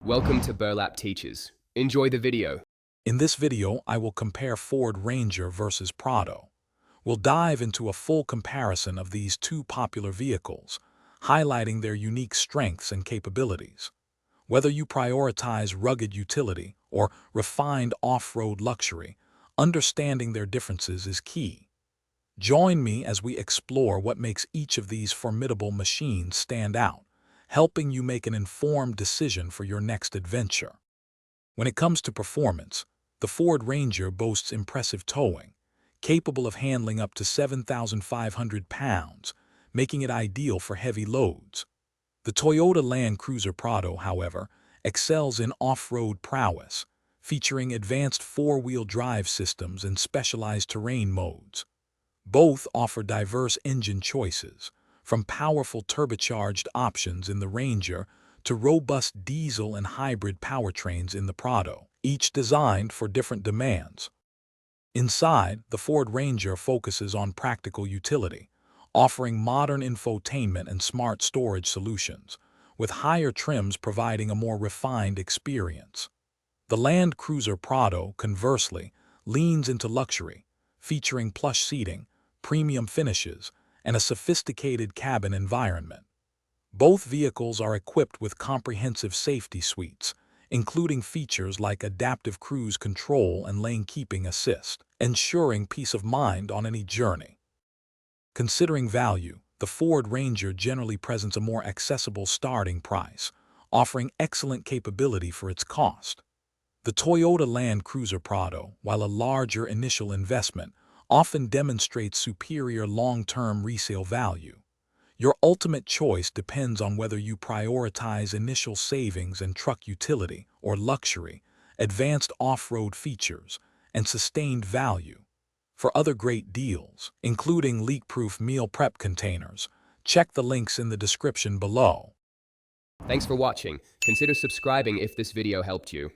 Welcome to Burlap Teachers. Enjoy the video. In this video, I will compare Ford Ranger versus Prado. We'll dive into a full comparison of these two popular vehicles, highlighting their unique strengths and capabilities. Whether you prioritize rugged utility or refined off-road luxury, understanding their differences is key. Join me as we explore what makes each of these formidable machines stand out, helping you make an informed decision for your next adventure. When it comes to performance, the Ford Ranger boasts impressive towing, capable of handling up to 7,500 pounds, making it ideal for heavy loads. The Toyota Land Cruiser Prado, however, excels in off-road prowess, featuring advanced four-wheel drive systems and specialized terrain modes. Both offer diverse engine choices, from powerful turbocharged options in the Ranger to robust diesel and hybrid powertrains in the Prado, each designed for different demands. Inside, the Ford Ranger focuses on practical utility, offering modern infotainment and smart storage solutions, with higher trims providing a more refined experience. The Land Cruiser Prado, conversely, leans into luxury, featuring plush seating, premium finishes, and a sophisticated cabin environment. Both vehicles are equipped with comprehensive safety suites, including features like adaptive cruise control and lane keeping assist, ensuring peace of mind on any journey. Considering value, the Ford Ranger generally presents a more accessible starting price, offering excellent capability for its cost. The Toyota Land Cruiser Prado, while a larger initial investment, often demonstrates superior long-term resale value. Your ultimate choice depends on whether you prioritize initial savings and truck utility or luxury, advanced off-road features, and sustained value. For other great deals, including leak-proof meal prep containers, check the links in the description below. Thanks for watching. Consider subscribing if this video helped you.